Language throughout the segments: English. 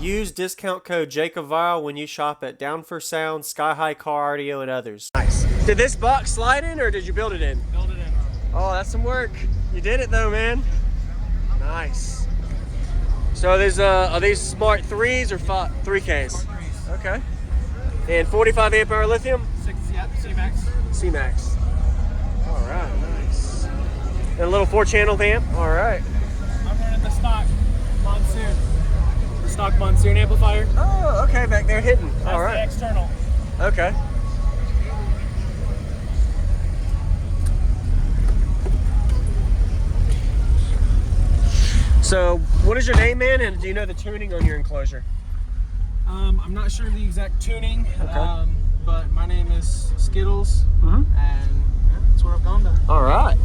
Use discount code JACOBVILE when you shop at Down for Sound, Sky High Car Audio, and others. Nice. Did this box slide in or did you build it in? Build it in. Oh, that's some work. You did it though, man. Nice. So are these smart 3s or 3Ks? Smart 3s. Okay. And 45 amp hour lithium? Yep, C-Max. C-Max. All right, nice. And a little 4-channel amp? All right. I'm running the stock Monsoon. The stock Monsoon amplifier. Oh, okay, back there hidden. That's all right. The external. Okay. So, what is your name, man, and do you know the tuning on your enclosure? I'm not sure the exact tuning, okay. But my name is Skittles, and that's where I've gone to. All right.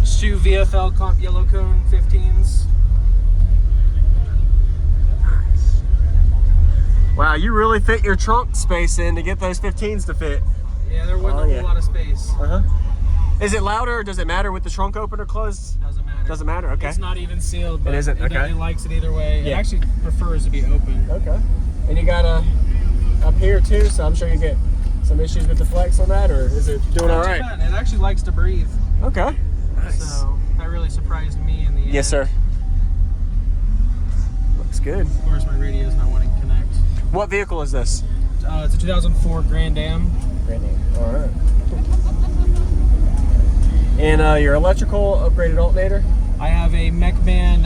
Just 2 VFL comp yellow cone 15s. Nice. Wow, you really fit your trunk space in to get those 15s to fit. Yeah, there wasn't a whole lot of space. Is it louder or does it matter with the trunk open or closed? Doesn't matter. Doesn't matter, okay. It's not even sealed, but it isn't, okay. It likes it either way. Yeah. It actually prefers to be open. Okay. And you got a up here too, so I'm sure you get some issues with the flex on that, or is it doing all right? It actually likes to breathe. Okay. Nice. So that really surprised me in the end. Yes, sir. Looks good. Of course, my radio's not wanting to connect. What vehicle is this? It's a 2004 Grand Am. Grand Am. All right. And your electrical upgraded alternator? I have a Mechman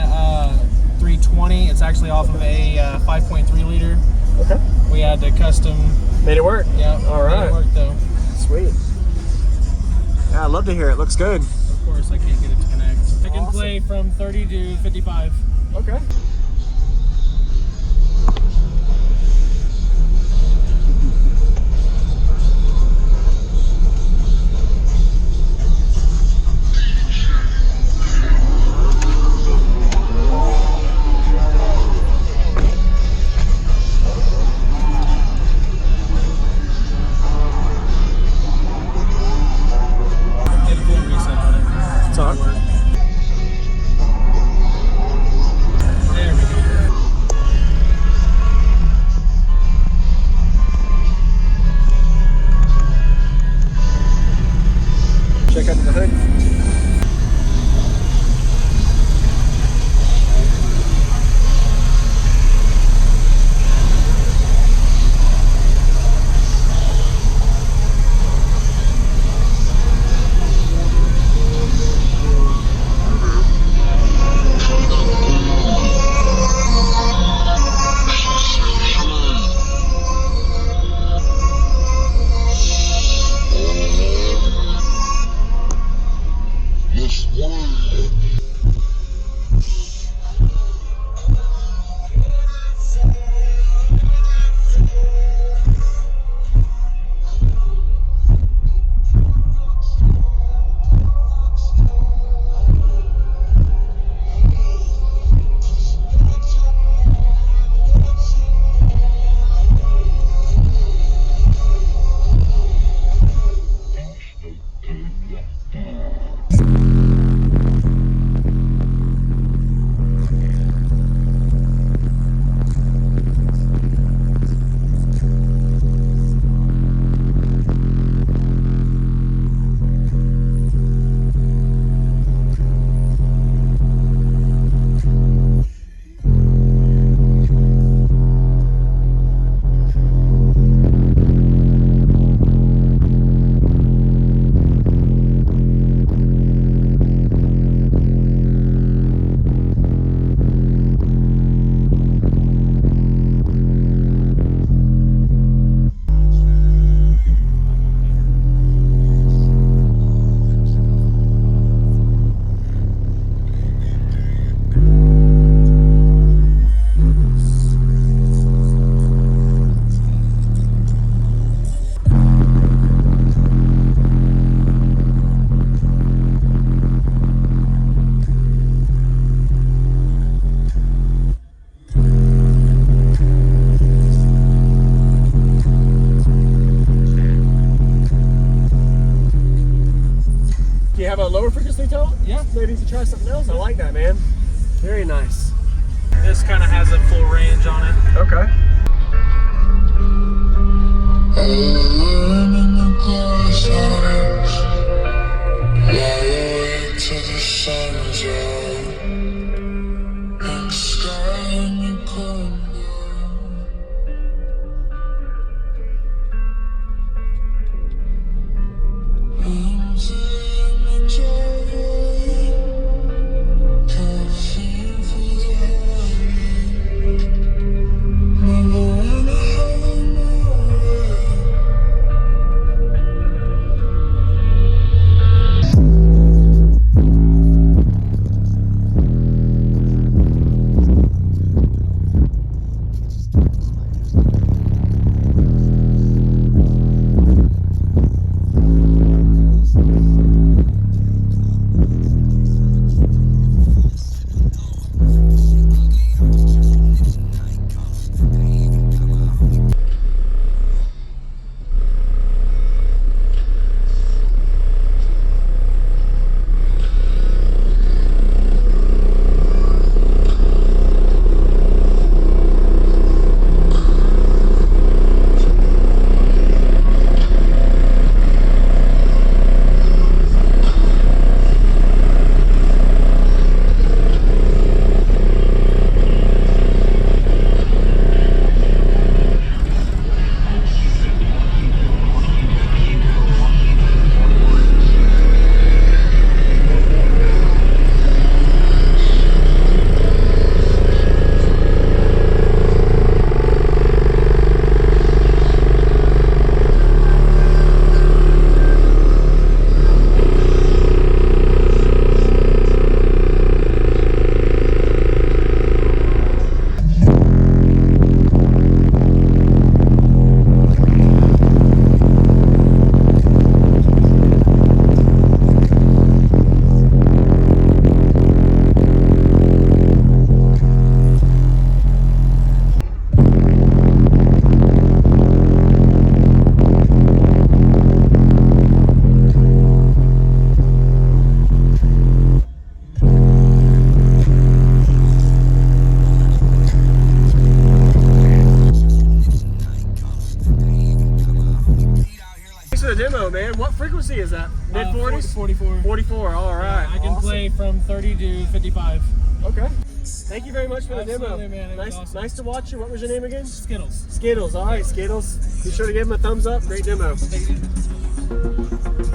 320. It's actually off of a 5.3 liter. Okay. We had to custom. Made it work? Yeah. All right. Made it work though. Sweet. Yeah, I'd love to hear it. Looks good. Of course, I can't get it to connect. I can play from 30 to 55. Okay. Check out the hood. have a lower frequency tone? Yeah. Maybe to try something else. I like that, man. Very nice. This kind of has a full range on it. Okay. Alone in the glass house, lower to the sun's out, and the sky and you come down. Empty in the driveway, caffeine for the heartache. Never wanna have them away. The demo, man. What frequency is that? Mid 40s? 44. 44. All right. I can play from 30 to 55. Okay. Thank you very much for the demo. Absolutely, man. It was awesome. Nice to watch you. What was your name again? Skittles. Skittles. All right, Skittles. Be sure to give him a thumbs up. Great demo. Thank you.